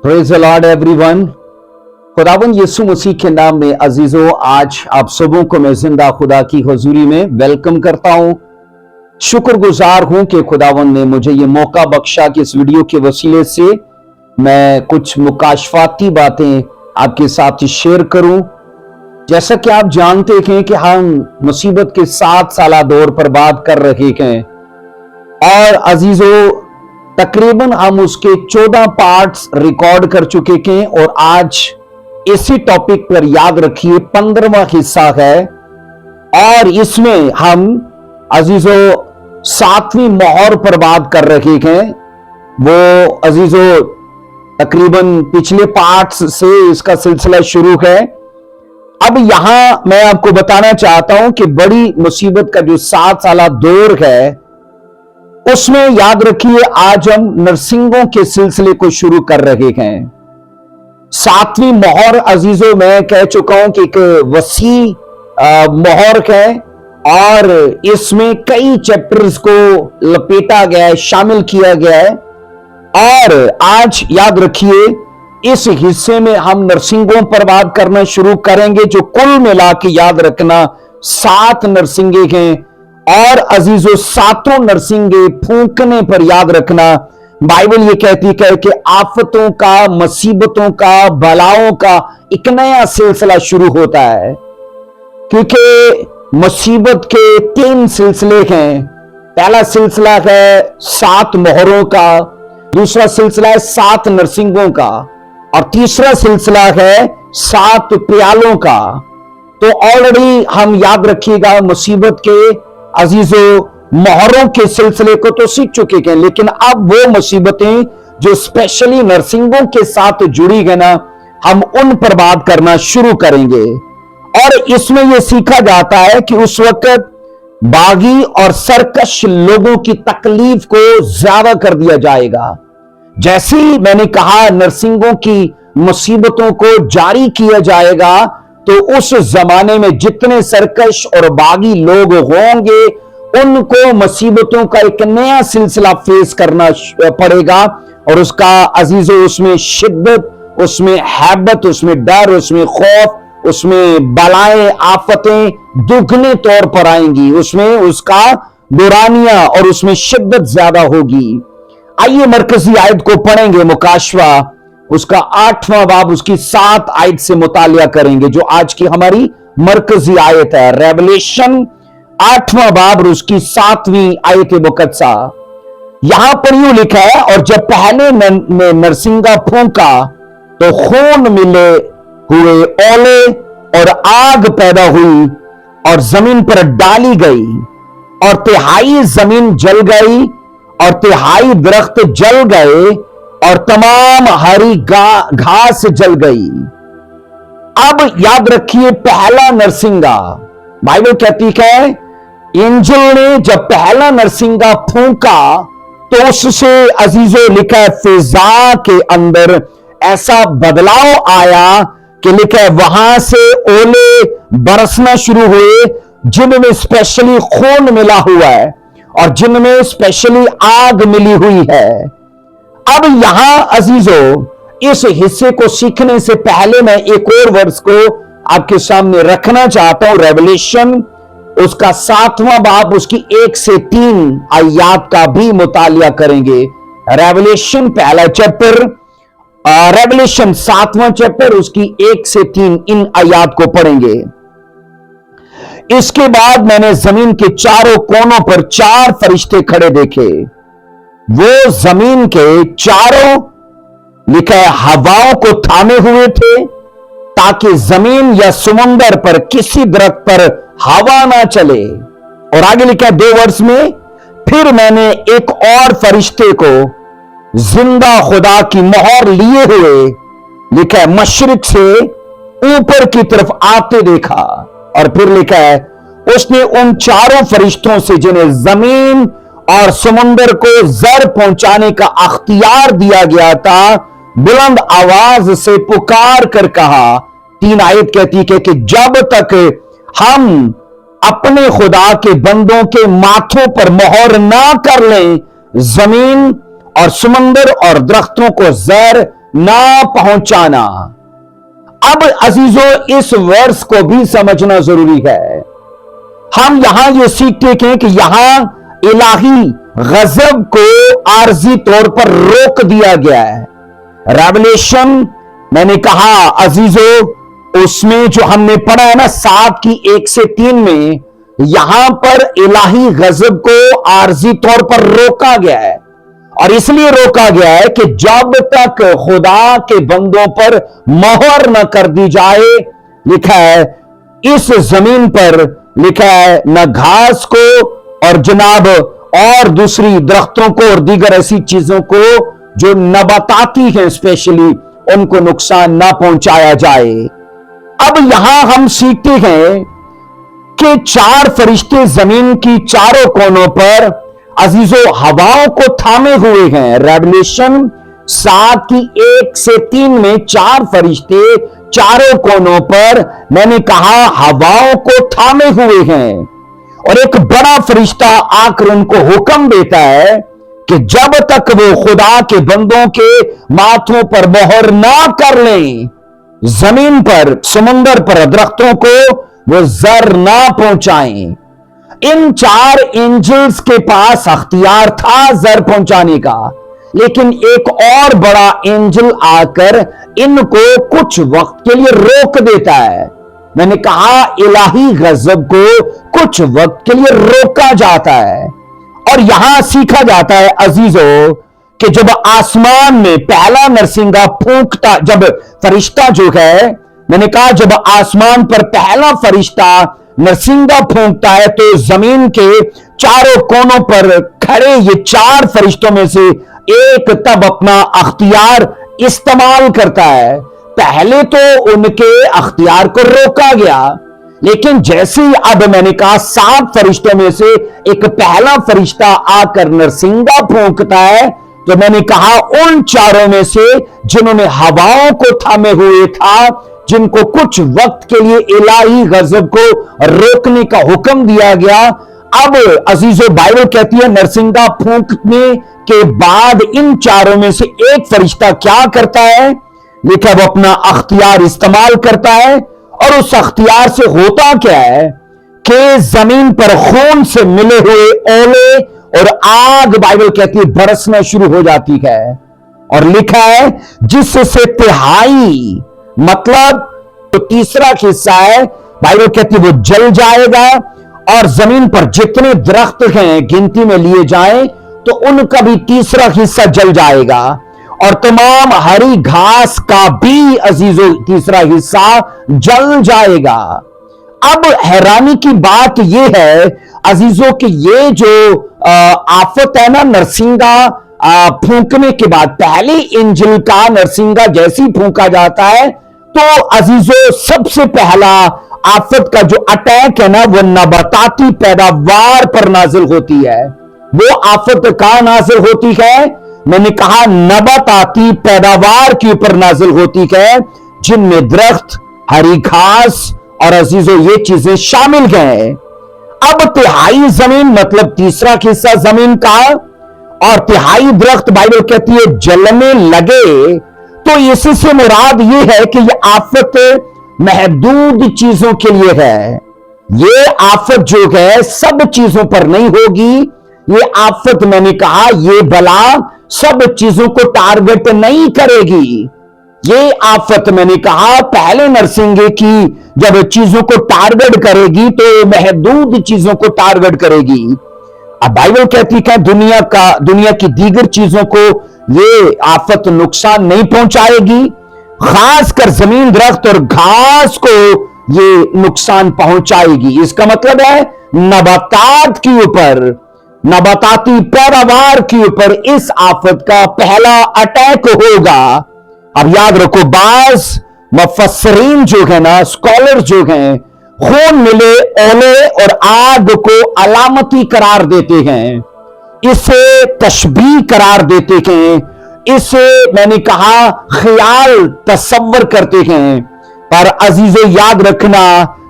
Praise the Lord everyone. खुदावंद यीशु मसीह के नाम में अजीजों, आज आप सबों को मैं जिंदा खुदा की हुजूरी में वेलकम करता हूं। शुक्रगुजार हूं कि खुदावंद ने मुझे ये मौका बख्शा कि इस वीडियो के वसीले से मैं कुछ मुकाशफाती बातें आपके साथ शेयर करूं। जैसा कि आप जानते हैं कि हम मुसीबत के 7 साला दौर पर बात कर रहे हैं और अजीजों तकरीबन हम उसके 14 पार्ट्स रिकॉर्ड कर चुके हैं और आज इसी टॉपिक पर याद रखिए 15वां हिस्सा है और इसमें हम अजीजों 7वीं मोहर पर बात कर रहे हैं। वो अजीजों तकरीबन पिछले पार्ट्स से इसका सिलसिला शुरू है। अब यहां मैं आपको बताना चाहता हूं कि बड़ी मुसीबत का जो 7 साला दौर है उसमें याद रखिए आज हम नरसिंगों के सिलसिले को शुरू कर रहे हैं। 7वीं मोहर अजीजों मैं कह चुका हूं कि एक वसी मोहर है और इसमें कई चैप्टर्स को लपेटा गया है, शामिल किया गया है। और आज याद रखिए इस हिस्से में हम नरसिंगों पर बात करना शुरू करेंगे जो कुल मिला के याद रखना 7 नरसिंगे हैं। और अजीजों 7 नरसिंगे फूंकने पर याद रखना बाइबल ये कहती है कि आफतों का, मुसीबतों का, बलाओं का एक नया सिलसिला शुरू होता है। क्योंकि मुसीबत के 3 सिलसिले हैं। पहला सिलसिला है 7 मोहरों का, दूसरा सिलसिला है 7 नरसिंगों का और तीसरा सिलसिला है 7 प्यालों का। तो ऑलरेडी हम याद रखिएगा मुसीबत के अजीजों मोहरों के सिलसिले को तो सीख चुके हैं, लेकिन अब वो मुसीबतें जो स्पेशली नरसिंगों के साथ जुड़ी गई ना, हम उन पर बात करना शुरू करेंगे। और इसमें यह सीखा जाता है कि उस वक्त बागी और सरकश लोगों की तकलीफ को ज्यादा कर दिया जाएगा। जैसे ही मैंने कहा नरसिंगों की मुसीबतों को जारी किया जाएगा तो उस जमाने में जितने सरकश और बागी लोग होंगे उनको मुसीबतों का एक नया सिलसिला फेस करना पड़ेगा। और उसका अजीजों उसमें शिद्दत, उसमें हैबत, उसमें डर, उसमें खौफ, उसमें बलाएं, आफतें दुगने तौर पर आएंगी। उसमें उसका बुरानियां और उसमें शिद्दत ज्यादा होगी। आइए मरकजी आयत को पढ़ेंगे। मुकाशवा उसका 8वां बाब उसकी 7 आयत से मुतालिया करेंगे जो आज की हमारी मरकजी आयत है। रेवलेशन 8वां बाब उसकी 7वीं आयत मुकद्दसा। यहां पर यूं लिखा है, और जब पहले ने नरसिंगा फूंका तो खून मिले हुए ओले और आग पैदा हुई और जमीन पर डाली गई और तिहाई जमीन जल गई और तिहाई दरख्त जल गए और तमाम हरी घास जल गई। अब याद रखिए पहला नरसिंगा, बाइबल कहती है एंजल ने जब पहला नरसिंगा फूंका तो उससे अजीजों लिखा है फिजा के अंदर ऐसा बदलाव आया कि लिखा है वहां से ओले बरसना शुरू हुए जिनमें स्पेशली खून मिला हुआ है और जिनमें स्पेशली आग मिली हुई है। अब यहां अजीजों इस हिस्से को सीखने से पहले मैं एक और वर्ष को आपके सामने रखना चाहता हूं। रेवलेशन उसका 7वां बाब उसकी 1 से 3 आयात का भी मुतालिया करेंगे। रेवलेशन पहला चैप्टर, रेवलेशन 7वां चैप्टर उसकी 1 से 3 इन आयात को पढ़ेंगे। इसके बाद मैंने जमीन के चारों कोनों पर 4 फरिश्ते खड़े देखे। वो जमीन के चारों लिखा है हवाओं को थामे हुए थे ताकि जमीन या समुंदर पर किसी दरख्त पर हवा ना चले। और आगे लिखा है 2 वर्ष में फिर मैंने एक और फरिश्ते को जिंदा खुदा की मोहर लिए हुए लिखा है मशरिक से ऊपर की तरफ आते देखा। और फिर लिखा है उसने उन चारों फरिश्तों से जिन्हें जमीन और समुंदर को जर पहुंचाने का अख्तियार दिया गया था बुलंद आवाज से पुकार कर कहा। 3 आयत कहती है कि जब तक हम अपने खुदा के बंदों के माथों पर मोहर ना कर लें जमीन और समुंदर और दरख्तों को जर ना पहुंचाना। अब अजीजों, इस वर्स को भी समझना जरूरी है। हम यहां ये सीखते हैं कि यहां इलाही गजब को आर्जी तौर पर रोक दिया गया है। रेवलेशन, मैंने कहा अजीजों, उसमें जो हमने पढ़ा है ना 7 की 1 से 3 में, यहां पर इलाही गजब को आर्जी तौर पर रोका गया है। और इसलिए रोका गया है कि जब तक खुदा के बंदों पर मोहर न कर दी जाए, लिखा है इस जमीन पर, लिखा है न घास को और जनाब और दूसरी दरख्तों को और दीगर ऐसी चीजों को जो नबाताती हैं स्पेशली, उनको नुकसान ना पहुंचाया जाए। अब यहां हम सीखते हैं कि 4 फरिश्ते जमीन की चारों कोनों पर अजीजों हवाओं को थामे हुए हैं। रेवलेशन 7 की 1 से 3 में 4 फरिश्ते चारों कोनों पर, मैंने कहा, हवाओं को थामे हुए हैं। और एक बड़ा फरिश्ता आकर उनको हुक्म देता है कि जब तक वो खुदा के बंदों के माथों पर मोहर ना कर लें, जमीन पर, समुंदर पर दरख्तों को वो जर ना पहुंचाएं। इन 4 एंजल्स के पास अख्तियार था जर पहुंचाने का, लेकिन एक और बड़ा एंजल आकर इनको कुछ वक्त के लिए रोक देता है। मैंने कहा इलाही गजब को कुछ वक्त के लिए रोका जाता है। और यहां सीखा जाता है अजीजों कि जब आसमान में पहला नरसिंगा फूंकता, जब फरिश्ता जो है, मैंने कहा जब आसमान पर पहला फरिश्ता नरसिंगा फूंकता है तो जमीन के चारों कोनों पर खड़े ये 4 फरिश्तों में से एक तब अपना अख्तियार इस्तेमाल करता है। पहले तो उनके अख्तियार को रोका गया, लेकिन जैसे ही अब मैंने कहा 7 फरिश्तों में से एक पहला फरिश्ता आकर नरसिंगा फूंकता है, तो मैंने कहा उन चारों में से जिन्होंने हवाओं को थामे हुए था, जिनको कुछ वक्त के लिए इलाही गजब को रोकने का हुक्म दिया गया, अब अजीजों बाइबल कहती है नरसिंगा फूंकने के बाद इन चारों में से एक फरिश्ता क्या करता है, लिखा वो अपना अख्तियार इस्तेमाल करता है। और उस अख्तियार से होता क्या है कि जमीन पर खून से मिले हुए ओले और आग, बाइबल कहती है, बरसना शुरू हो जाती है। और लिखा है जिससे तिहाई, मतलब तो तीसरा हिस्सा है, बाइबल कहती है वो जल जाएगा। और जमीन पर जितने दरख्त हैं गिनती में लिए जाएं तो उनका भी तीसरा हिस्सा जल जाएगा। और तमाम हरी घास का भी अजीजों तीसरा हिस्सा जल जाएगा। अब हैरानी की बात यह है अजीजों कि ये जो आफत है ना नरसिंगा फूंकने के बाद, पहले इंजिल का नरसिंगा जैसे ही फूंका जाता है तो अजीजों सबसे पहला आफत का जो अटैक है ना वो नबाताती पैदावार पर नाजिल होती है। वो आफत कहां नाजिल होती है, मैंने कहा नबाताती पैदावार के ऊपर नाजिल होती है, जिनमें दरख्त, हरी घास और अजीजों ये चीजें शामिल हैं। अब तिहाई जमीन मतलब तीसरा हिस्सा जमीन का और तिहाई दरख्त बाइबल कहती है जलने लगे, तो इससे मुराद ये है कि ये आफत महदूद चीजों के लिए है। ये आफत जो है सब चीजों पर नहीं होगी। ये आफत, मैंने कहा, ये बला सब चीजों को टारगेट नहीं करेगी। ये आफत, मैंने कहा, पहले नरसिंगे की जब चीजों को टारगेट करेगी तो महदूद चीजों को टारगेट करेगी। अब बाइबल कहती है दुनिया की दीगर चीजों को ये आफत नुकसान नहीं पहुंचाएगी, खासकर जमीन, दरख्त और घास को ये नुकसान पहुंचाएगी। इसका मतलब है नबातात के ऊपर, नबाताती पैदावार के ऊपर इस आफत का पहला अटैक होगा। अब याद रखो, बाज मुफस्सिरीन जो है ना, स्कॉलर जो हैं, खून मिले ओले और आग को अलामती करार देते हैं, इसे तशबीह करार देते हैं, इसे मैंने कहा ख्याल तसव्वुर करते हैं। पर अजीजों याद रखना,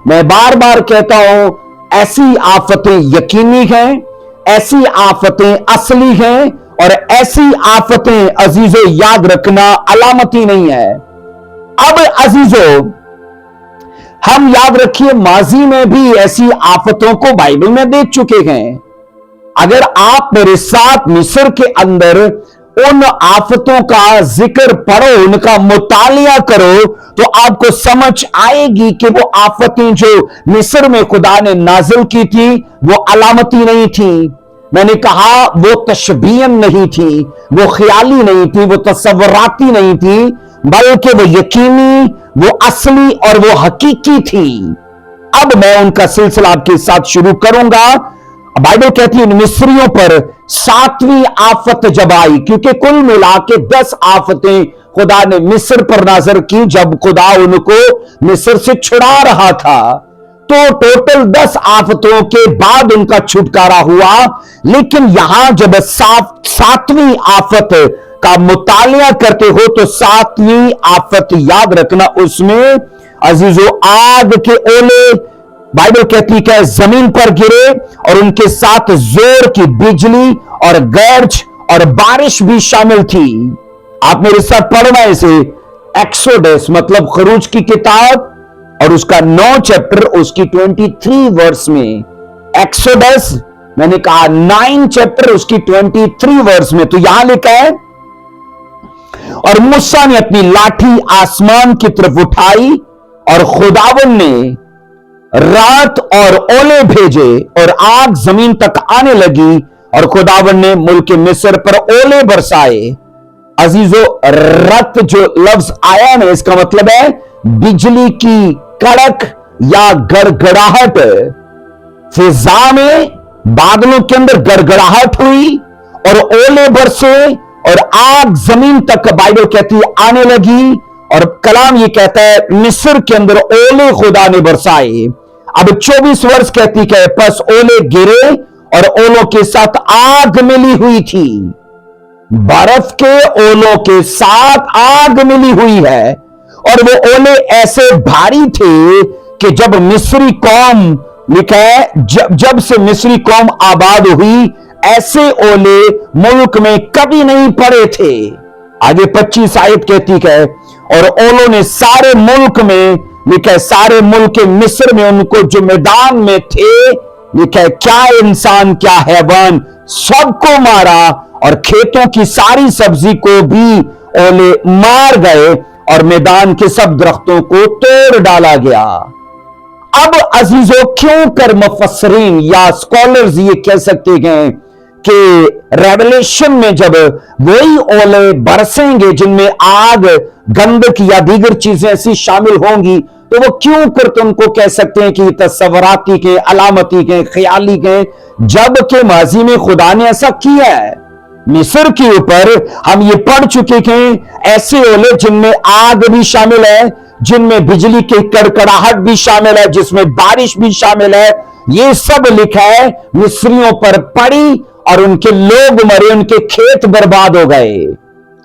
मैं बार बार कहता हूं, ऐसी आफतें यकीनी हैं, ऐसी आफतें असली हैं और ऐसी आफतें अजीजों याद रखना अलामती नहीं है। अब अजीजों हम याद रखिए, माजी में भी ऐसी आफतों को बाइबल में देख चुके हैं। अगर आप मेरे साथ मिस्र के अंदर उन आफतों का जिक्र पढ़ो, उनका मुतालिया करो, तो आपको समझ आएगी कि वो आफतें जो मिस्र में खुदा ने नाजिल की थी वो अलामती नहीं थी। मैंने कहा वो तशबीहन नहीं थी, वो ख्याली नहीं थी, वो तसव्वुराती नहीं थी, बल्कि वो यकीनी, वो असली और वो हकीकी थी। अब मैं उनका सिलसिला आपके साथ शुरू करूंगा। बाइबल कहती है मिस्रियों पर 7वीं आफत जब आई, क्योंकि कुल मिला के 10 आफतें खुदा ने मिस्र पर नाजर की जब खुदा उनको मिस्र से छुड़ा रहा था। तो टोटल 10 आफतों के बाद उनका छुटकारा हुआ। लेकिन यहां जब 7वीं आफत का मुतालिया करते हो तो 7वीं आफत याद रखना, उसमें अजीजों आग के ओले बाइबल कहती है जमीन पर गिरे और उनके साथ जोर की बिजली और गर्ज और बारिश भी शामिल थी। आप मेरे साथ पढ़ना इसे, एक्सोडस मतलब खरूज की किताब और उसका 9 चैप्टर उसकी 23 वर्स में। एक्सोडस मैंने कहा 9 चैप्टर उसकी 23 वर्स में। तो यहां लिखा है, और मूसा ने अपनी लाठी आसमान की तरफ उठाई और खुदावन ने रात और ओले भेजे और आग जमीन तक आने लगी और खुदावन ने मुल्क मिस्र पर ओले बरसाए। अजीजों रत जो लफ्ज आया ना, इसका मतलब है बिजली की कड़क या गड़गड़ाहट। फिजा में बादलों के अंदर गड़गड़ाहट हुई और ओले बरसे और आग जमीन तक बाइबल कहती है आने लगी। और कलाम ये कहता है मिस्र के अंदर ओले खुदा ने बरसाए। अब 24 वर्ष कहती है बस ओले गिरे और ओलों के साथ आग मिली हुई थी। बर्फ के ओलों के साथ आग मिली हुई है और वो ओले ऐसे भारी थे कि जब मिस्री कौम, लिखा है जब से मिस्री कौम आबाद हुई ऐसे ओले मुल्क में कभी नहीं पड़े थे। आगे 25 आयत कहती है, और ओलों ने सारे मुल्क में, लिखा है सारे मुल्क मिस्र में उनको जो मैदान में थे, लिखा है क्या इंसान क्या हैवान सबको मारा और खेतों की सारी सब्जी को भी ओले मार गए और मैदान के सब दरख्तों को तोड़ डाला गया। अब अजीजों क्यों कर मुफस्सरीन या स्कॉलर्स ये कह सकते हैं कि रेवलेशन में जब वही ओले बरसेंगे जिनमें आग, गंधक या दीगर चीजें ऐसी शामिल होंगी, तो वो क्यों कर तुमको कह सकते हैं कि तस्वराती के, अलामती के, ख्याली के, जबकि माजी में खुदा ने ऐसा किया है। मिस्र के ऊपर हम ये पढ़ चुके हैं ऐसे ओले जिनमें आग भी शामिल है, जिनमें बिजली की कड़कड़ाहट भी शामिल है, जिसमें बारिश भी शामिल है। ये सब लिखा है मिस्रियों पर पड़ी और उनके लोग मरे, उनके खेत बर्बाद हो गए।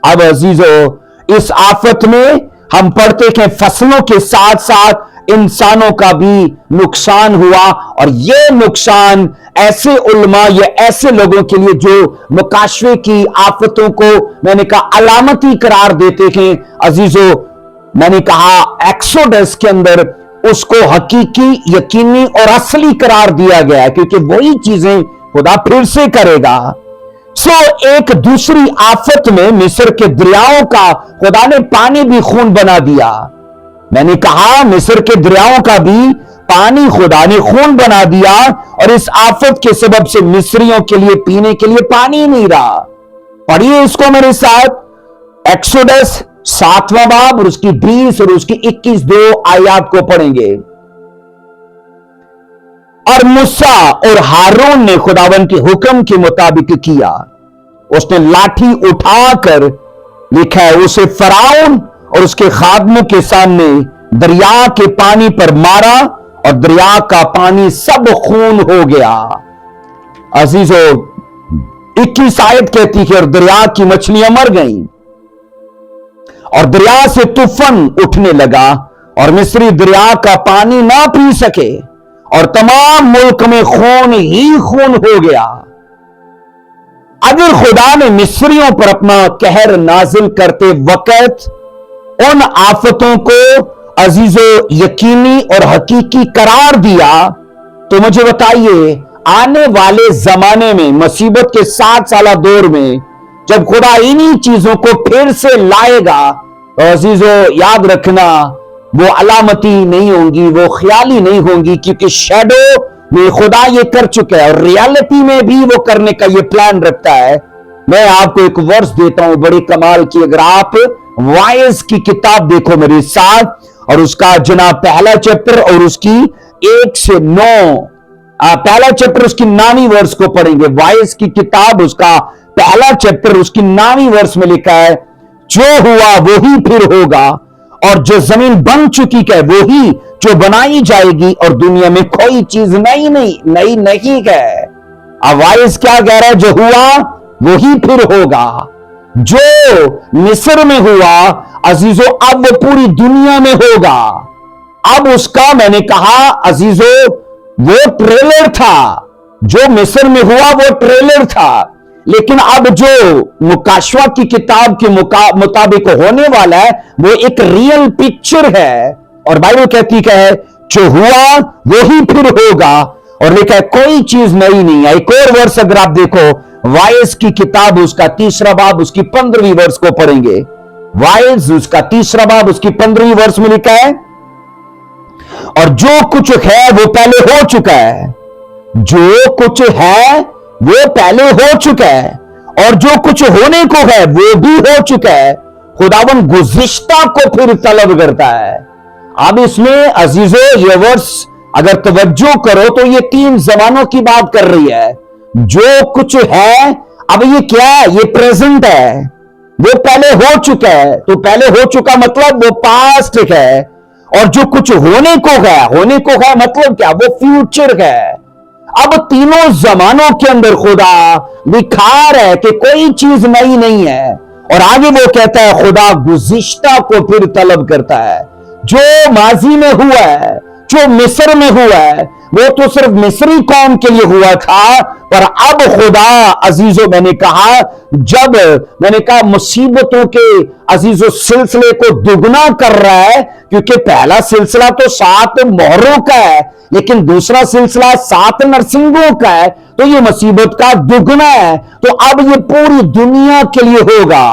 अब अजीजों इस आफत में हम पढ़ते हैं फसलों के साथ साथ इंसानों का भी नुकसान हुआ। और यह नुकसान ऐसे उलमा या ऐसे लोगों के लिए जो मुकाशवे की आफतों को मैंने कहा अलामती करार देते हैं। अजीजों मैंने कहा एक्सोडस के अंदर उसको हकीकी, यकीनी और असली करार दिया गया है, क्योंकि वही चीजें खुदा फिर से करेगा। एक दूसरी आफत में मिस्र के दरियाओं का खुदा ने पानी भी खून बना दिया। मैंने कहा मिस्र के दरियाओं का भी पानी खुदा ने खून बना दिया और इस आफत के सबब से मिस्रियों के लिए पीने के लिए पानी नहीं रहा। पढ़िए इसको मेरे साथ, एक्सोडस 7वां बाब और उसकी 20 और उसकी 21 दो आयत को पढ़ेंगे। और मूसा और हारून ने खुदावन के हुक्म के मुताबिक किया। उसने लाठी उठाकर, लिखा है, उसे फराउन और उसके खादमों के सामने दरिया के पानी पर मारा और दरिया का पानी सब खून हो गया। अजीजों 21 आयत कहती है और दरिया की मछलियां मर गईं और दरिया से तूफान उठने लगा और मिस्री दरिया का पानी ना पी सके और तमाम मुल्क में खून ही खून हो गया। अगर खुदा ने मिस्रियों पर अपना कहर नाजिल करते वक्त उन आफतों को अजीजो यकीनी और हकीकी करार दिया, तो मुझे बताइए आने वाले जमाने में मुसीबत के 7 साल दौर में जब खुदा इन्हीं चीजों को फिर से लाएगा, तो अजीजो याद रखना वो अलामती नहीं होंगी, वो ख्याली नहीं होंगी, क्योंकि शैडो में खुदा ये कर चुका है और रियलिटी में भी वो करने का ये प्लान रखता है। मैं आपको एक वर्स देता हूं बड़े कमाल की। अगर आप वाइज की किताब देखो मेरे साथ, और उसका जनाब पहला चैप्टर और उसकी 1 से 9, पहला चैप्टर उसकी 9वीं वर्स को पढ़ेंगे। वाइज की किताब उसका पहला चैप्टर उसकी 9वीं वर्स में लिखा है, जो हुआ वही फिर होगा, और जो जमीन बन चुकी है वही जो बनाई जाएगी, और दुनिया में कोई चीज नई नहीं है। अब वाइस क्या कह रहा है? जो हुआ वही फिर होगा। जो मिस्र में हुआ अजीजो अब वो पूरी दुनिया में होगा। अब उसका मैंने कहा अजीजो वो ट्रेलर था, जो मिस्र में हुआ वो ट्रेलर था, लेकिन अब जो मुकाशवा की किताब के मुताबिक होने वाला है वो एक रियल पिक्चर है। और बाइबल कहती है जो हुआ वही फिर होगा, और लिखा है कोई चीज नई नहीं है। एक और वर्ष अगर आप देखो वाइस की किताब उसका 3रा बाब उसकी 15वीं वर्ष को पढ़ेंगे। वाइस उसका 3रा बाब उसकी 15वीं वर्ष में लिखा है, और जो कुछ है वो पहले हो चुका है, जो कुछ है वो पहले हो चुका है, और जो कुछ होने को है वो भी हो चुका है। खुदावन गुज़िश्ता को फिर तलब करता है। अब इसमें अजीजो ये वर्स अगर तवज्जो करो तो ये 3 जमानों की बात कर रही है। जो कुछ है अब ये क्या है? ये प्रेजेंट है, वो पहले हो चुका है। तो पहले हो चुका मतलब वो पास्ट है, और जो कुछ होने को है मतलब क्या? वो फ्यूचर है। अब तीनों जमानों के अंदर खुदा दिखा रहा है कि कोई चीज नई नहीं है, और आगे वो कहता है खुदा गुज़िश्ता को फिर तलब करता है। जो माजी में हुआ है, जो मिस्र में हुआ है, वो तो सिर्फ मिस्री कौम के लिए हुआ था, पर अब खुदा अजीजों जब मैंने कहा मुसीबतों के अजीजों सिलसिले को दुगना कर रहा है, क्योंकि पहला सिलसिला तो 7 मोहरों का है, लेकिन दूसरा सिलसिला 7 नरसिंगों का है, तो ये मुसीबत का दुगना है। तो अब ये पूरी दुनिया के लिए होगा।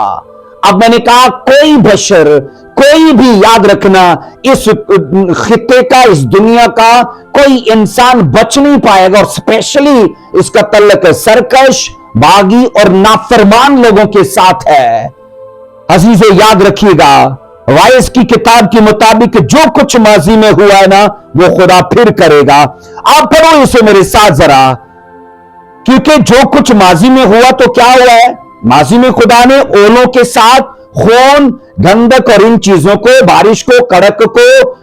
अब मैंने कहा कोई बशर, कोई भी याद रखना इस खित्ते का, इस दुनिया का कोई इंसान बच नहीं पाएगा, और स्पेशली इसका तल्लक सरकश, बागी और नाफरमान लोगों के साथ है। अजीजों याद रखिएगा वाइस की किताब के मुताबिक जो कुछ माजी में हुआ है ना वो खुदा फिर करेगा। आप पढ़ो इसे मेरे साथ जरा, क्योंकि जो कुछ माजी में हुआ तो क्या हुआ है? माजी में खुदा ने ओलों के साथ खून, गंधक और इन चीजों को, बारिश को, कड़क को,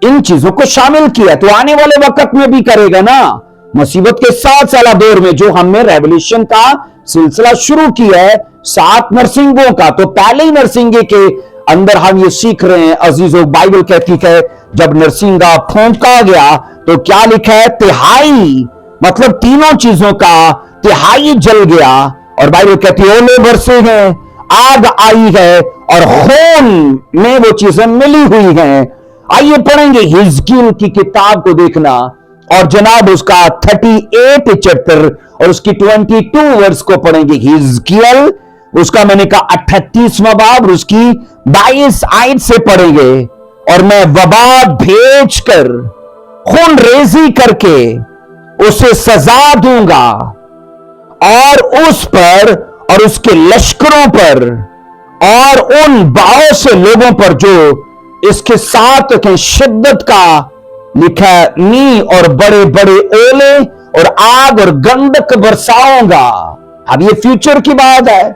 इन चीजों को शामिल किया, तो आने वाले वक्त में भी करेगा ना। मुसीबत के 7 साल दौर में जो हमने रेवल्यूशन का सिलसिला शुरू किया है 7 नरसिंगों का, तो पहले ही नरसिंगे के अंदर हम ये सीख रहे हैं अजीजों। बाइबल कहती है जब नरसिंगा फूंका गया तो क्या लिखा है? तिहाई, मतलब तीनों चीजों का तिहाई जल गया। और बाइबल कहती है ओले बरसे हैं, आग आई है, और खून में वो चीजें मिली हुई हैं। आइए पढ़ेंगे हिजकिय्याह की किताब को देखना, और जनाब उसका 38 चैप्टर और उसकी 22 वर्स को पढ़ेंगे। हिजकिय्याह उसका मैंने कहा 38वां बाब उसकी 22 आयत से पढ़ेंगे। और मैं वबा भेजकर खून रेजी करके उसे सजा दूंगा, और उस पर और उसके लश्करों पर और उन बहुत से लोगों पर जो इसके साथ के शिद्दत का लिखा नी, और बड़े बड़े ओले और आग और गंधक बरसाऊंगा। अब ये फ्यूचर की बात है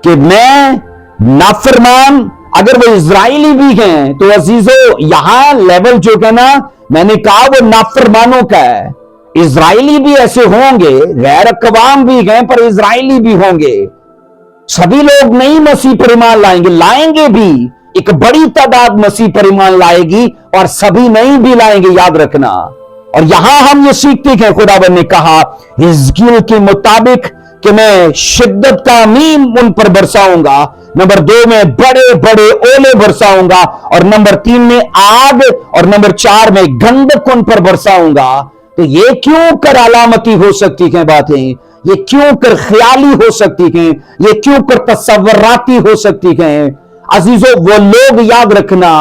कि मैं नाफरमान, अगर वो इजराइली भी हैं तो अजीजों यहां लेवल जो है ना, मैंने कहा वो नाफरमानों का है। इजराइली भी ऐसे होंगे, गैर अक़वाम भी हैं, पर इजराइली भी होंगे। सभी लोग नहीं मसीह पर ईमान लाएंगे भी, एक बड़ी तादाद मसीह पर ईमान लाएगी, और सभी नहीं भी लाएंगे, याद रखना। और यहां हम ये सीखते हैं खुदावंद ने कहा हिजकिय्याह के मुताबिक कि मैं शिद्दत का मीम उन पर बरसाऊंगा, नंबर 2 में बड़े बड़े ओले बरसाऊंगा, और नंबर 3 में आग, और नंबर 4 में गंधक उन पर बरसाऊंगा। तो ये क्यों कर अलामती हो सकती हैं बातें, ये क्यों कर ख्याली हो सकती हैं, ये क्यों कर तसव्वुराती हो सकती हैं। अजीजों, वो लोग याद रखना,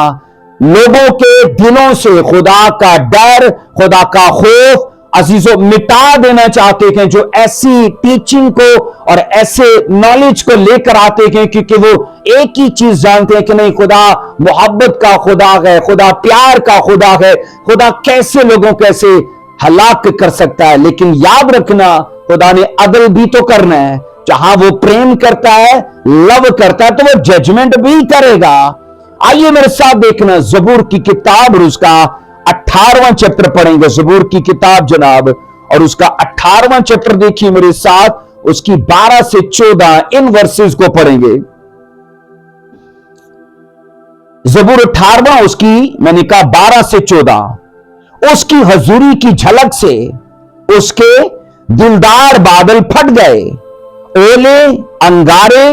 लोगों के दिलों से खुदा का डर, खुदा का खौफ अजीजों मिटा देना चाहते हैं, जो ऐसी टीचिंग को और ऐसे नॉलेज को लेकर आते हैं, क्योंकि वो एक ही चीज जानते हैं कि नहीं, खुदा मोहब्बत का खुदा है, खुदा प्यार का खुदा है, खुदा कैसे लोगों को ऐसे हलाक कर सकता है। लेकिन याद रखना, खुदा ने अदल भी तो करना है। जहां वो प्रेम करता है, लव करता है, तो वो जजमेंट भी करेगा। आइए मेरे साथ देखना, जबूर की किताब और उसका 18वां चैप्टर पढ़ेंगे। जबूर की किताब जनाब, और उसका 18वां चैप्टर देखिए मेरे साथ, उसकी 12 से 14 इन वर्सेस को पढ़ेंगे। जबूर 18वां, उसकी मैंने कहा 12 से 14। उसकी हजूरी की झलक से उसके दिलदार बादल फट गए, ओले, अंगारे,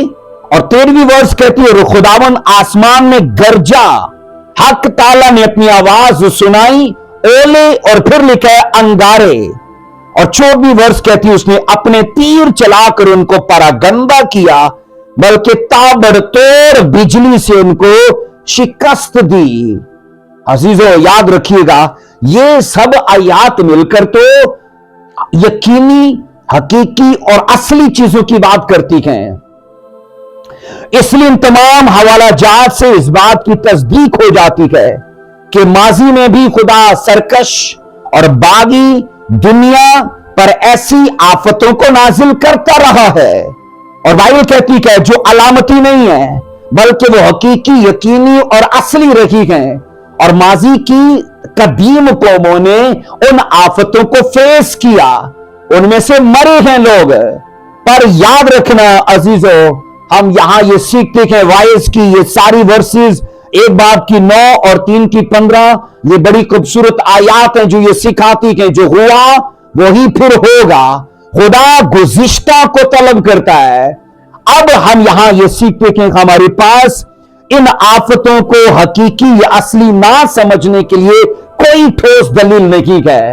और 13वीं वर्ष कहती है, खुदावन आसमान में गरजा, हक ताला ने अपनी आवाज सुनाई, ओले, और फिर लिखा है अंगारे। और 14वीं वर्ष कहती है, उसने अपने तीर चलाकर उनको परागंदा किया, बल्कि ताबड़तोड़ बिजली से उनको शिकस्त दी। अजीजों याद रखिएगा, ये सब आयात मिलकर तो यकीनी, हकीकी और असली चीजों की बात करती हैं। इसलिए इन तमाम हवाला जात से इस बात की तस्दीक हो जाती है कि माजी में भी खुदा सरकश और बागी दुनिया पर ऐसी आफतों को नाजिल करता रहा है। और बाइबल कहती है जो अलामती नहीं है, बल्कि वो हकीकी, यकीनी और असली रही हैं। और माजी की कदीम कौमों ने उन आफतों को फेस किया, उनमें से मरे हैं लोग। पर याद रखना अजीजों, हम यहां ये सीखते हैं वाइस की ये सारी वर्सेस, 1 बाब की 9 और 3 की 15, ये बड़ी खूबसूरत आयात हैं जो ये सिखाती हैं जो हुआ वही फिर होगा। खुदा गुज़िश्ता को तलब करता है। अब हम यहां ये सीखते हैं हमारे पास इन आफतों को हकीकी या असली ना समझने के लिए कोई ठोस दलील नहीं है।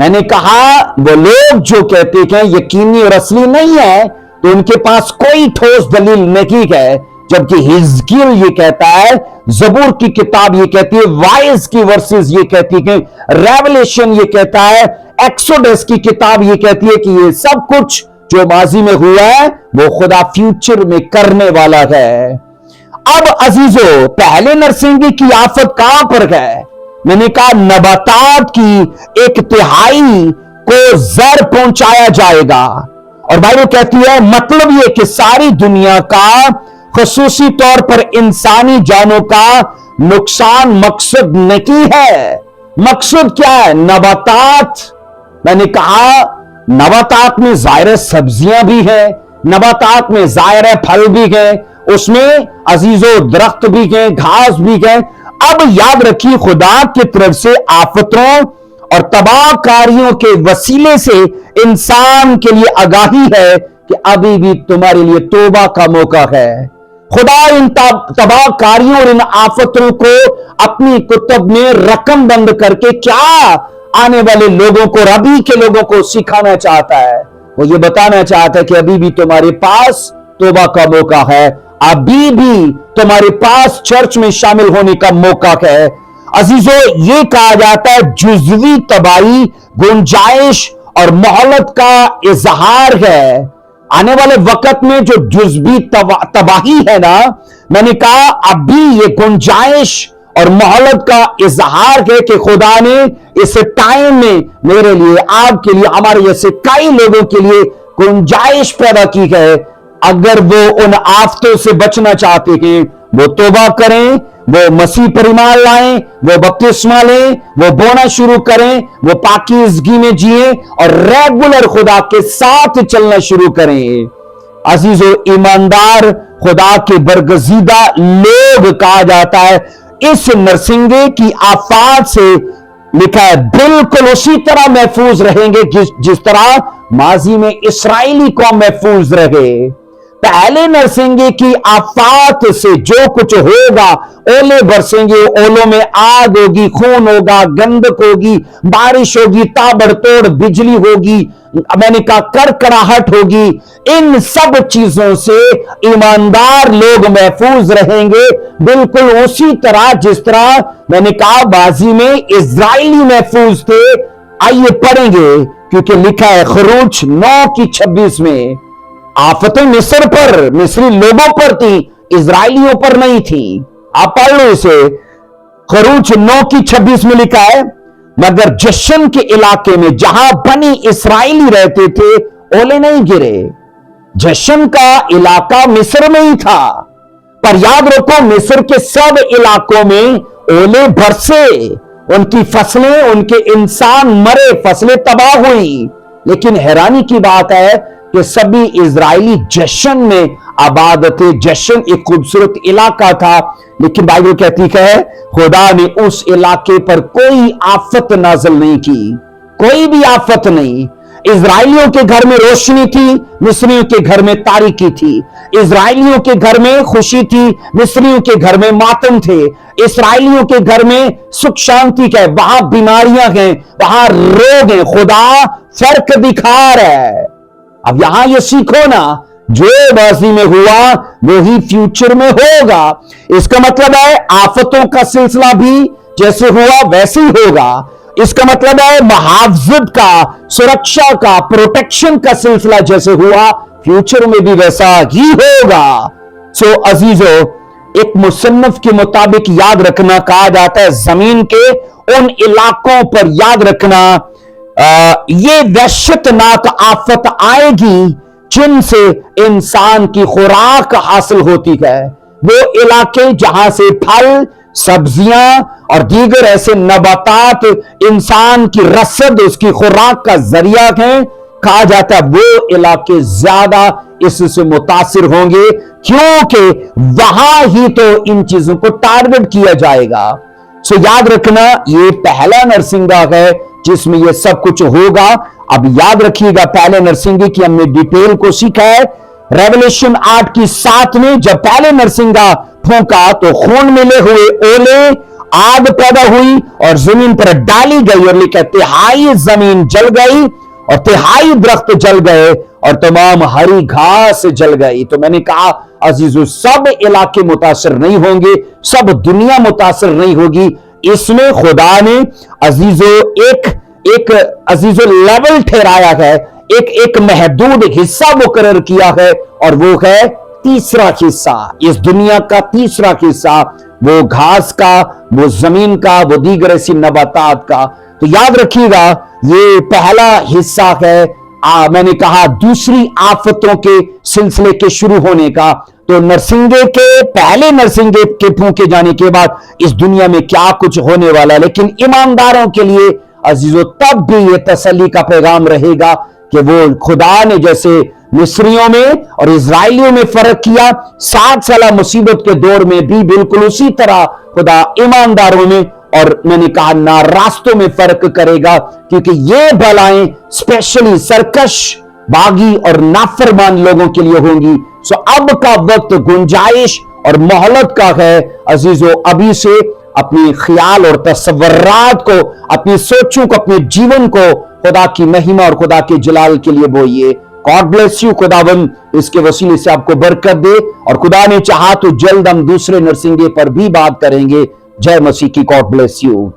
मैंने कहा वो लोग जो कहते हैं यकीनी और असली नहीं है, तो उनके पास कोई ठोस दलील नहीं है। जबकि हिजकियल ये कहता है, जबूर की किताब ये कहती है, वाइज की वर्सेस ये कहती है, रेवलेशन ये कहता है, एक्सोडस की किताब ये कहती है कि ये सब कुछ जो माजी में हुआ है वो खुदा फ्यूचर में करने वाला है। अब अजीजों, पहले नरसिंगी की आफत कहां पर है? मैंने कहा नबातात की 1/3 को जर पहुंचाया जाएगा। और बाइबल कहती है मतलब यह कि सारी दुनिया का, खसूसी तौर पर इंसानी जानों का नुकसान मकसद नहीं है। मकसद क्या है? नबातात। मैंने कहा नबातात में जाहिर सब्जियां भी है, नबातात में जाहिर फल भी है, उसमें अजीजों दरख्त भी है, घास भी है। अब याद रखिए खुदा की तरफ से आफतों और तबाहकारियों के वसीले से इंसान के लिए आगाही है कि अभी भी तुम्हारे लिए तौबा का मौका है। खुदा इन तबाहकारियों और इन आफतों को अपनी कुतुब में रकम बंद करके क्या आने वाले लोगों को, अभी के लोगों को सिखाना चाहता है। वो ये बताना चाहता है कि अभी भी तुम्हारे पास तौबा का मौका है, अभी भी तुम्हारे पास चर्च में शामिल होने का मौका है। अजीजों, ये कहा जाता है जुज़वी तबाही गुंजाइश और मोहलत का इजहार है। आने वाले वक्त में जो जुज़वी तबाही है ना, मैंने कहा अभी ये गुंजाइश और मोहलत का इजहार है कि खुदा ने इस टाइम में मेरे लिए, आपके लिए, हमारे जैसे कई लोगों के लिए गुंजाइश पैदा की है। अगर वो उन आफतों से बचना चाहते हैं, वो तौबा करें, वो मसीह पर ईमान लाएं, वो बपतिस्मा लें, वो बोना शुरू करें, वो पाकीज़गी में जिए और रेगुलर खुदा के साथ चलना शुरू करें। अजीजों, ईमानदार खुदा के बरगजीदा लोग कहा जाता है। इस नरसिंगे की आफात से लिखा है बिल्कुल उसी तरह महफूज रहेंगे जिस तरह माजी में इस्राएली कौम महफूज रहे। पहले नरसिंगे की आफात से जो कुछ होगा, ओले बरसेंगे, ओलों में आग होगी, खून होगा, गंधक होगी, बारिश होगी, ताबड़तोड़ बिजली होगी, मैंने कहा कड़कड़ाहट होगी। इन सब चीजों से ईमानदार लोग महफूज रहेंगे, बिल्कुल उसी तरह जिस तरह मैंने कहा बाजी में इजराइली महफूज थे। आइए पढ़ेंगे, क्योंकि लिखा है खरूज 9:26 में, आफतें मिस्र पर, मिस्री लोगों पर थी, इजराइलियों पर नहीं थी। आप पढ़ लो इसे। खरूज 9:26 में लिखा है, मगर जशन के इलाके में जहां बनी इस्राएली रहते थे, ओले नहीं गिरे। जशन का इलाका मिस्र में ही था, पर याद रखो मिस्र के सब इलाकों में ओले बरसे, उनकी फसलें, उनके इंसान मरे, फसलें तबाह हुई। लेकिन हैरानी की बात है कि सभी इजरायली जशन में आबाद थे। जशन एक खूबसूरत इलाका था, लेकिन बाइबल कहती है खुदा ने उस इलाके पर कोई आफत नाज़िल नहीं की, कोई भी आफत नहीं। इजरायलियों के घर में रोशनी थी, मिस्रियों के घर में तारीकी थी। इजरायलियों के घर में खुशी थी, मिस्रियों के घर में मातम थे। इस्राएलियों के घर में सुख शांति है, वहां बीमारियां हैं, वहां रोग हैं। खुदा फर्क दिखा रहा है। अब यहां ये सीखो ना, जो माजी में हुआ वही फ्यूचर में होगा। इसका मतलब है आफतों का सिलसिला भी जैसे हुआ वैसे ही होगा। इसका मतलब है मुहावजत का, सुरक्षा का, प्रोटेक्शन का सिलसिला जैसे हुआ फ्यूचर में भी वैसा ही होगा। सो अजीजों, एक मुसन्नफ के मुताबिक याद रखना कहा जाता है, जमीन के उन इलाकों पर याद रखना ये वहशतनाक आफत आएगी जिनसे इंसान की खुराक हासिल होती है। वो इलाके जहां से फल, सब्जियां और दीगर ऐसे नबातात इंसान की रसद, उसकी खुराक का जरिया है, कहा जाता है वो इलाके ज्यादा इससे मुतासिर होंगे, क्योंकि वहां ही तो इन चीजों को टारगेट किया जाएगा। सो याद रखना, ये पहला नरसिंगा है जिसमें ये सब कुछ होगा। अब याद रखिएगा, पहले नरसिंगे की हमने डिटेल को सीखा है। रेवलेशन 8:7 में जब पहले नरसिंगा फूंका तो खून मिले हुए ओले, आग पैदा हुई और जमीन पर डाली गई, और लिखा तिहाई जमीन जल गई और तिहाई दरख्त जल गए और तमाम हरी घास जल गई। तो मैंने कहा अजीजों, सब इलाके मुतासर नहीं होंगे, सब दुनिया मुतासर नहीं होगी। इसमें खुदा ने अजीजों एक अजीजों लेवल ठहराया है, एक महदूद हिस्सा मुकर्रर किया है, और वो है तीसरा हिस्सा, इस दुनिया का तीसरा हिस्सा, वो घास का, वो जमीन का, वो दीगर ऐसी नबातात का। तो याद रखिएगा, ये पहला हिस्सा है मैंने कहा दूसरी आफतों के सिलसिले के शुरू होने का। तो नरसिंगे के, पहले नरसिंगे के फूंके जाने के बाद इस दुनिया में क्या कुछ होने वाला, लेकिन ईमानदारों के लिए अजीजों तब भी ये तसल्ली का पैगाम रहेगा कि वो खुदा ने जैसे मिस्रियों में और इजराइलियों में फर्क किया, 7 साल मुसीबत के दौर में भी बिल्कुल उसी तरह खुदा ईमानदारों में और मैंने कहा ना रास्तों में फर्क करेगा, क्योंकि ये बलाएं स्पेशली सरकश, बागी और नाफरमान लोगों के लिए होंगी। सो अब का वक्त गुंजाइश और मोहलत का है अजीजों, अभी से अपने ख्याल और तसव्वुरात को, अपनी सोचों को, अपने जीवन को खुदा की महिमा और खुदा के जलाल के लिए बोइए। God bless you. खुदावन इसके वसीले से आपको बरकत दे, और खुदा ने चाहा तो जल्द हम दूसरे नरसिंगे पर भी बात करेंगे। जय मसीह की। God bless you.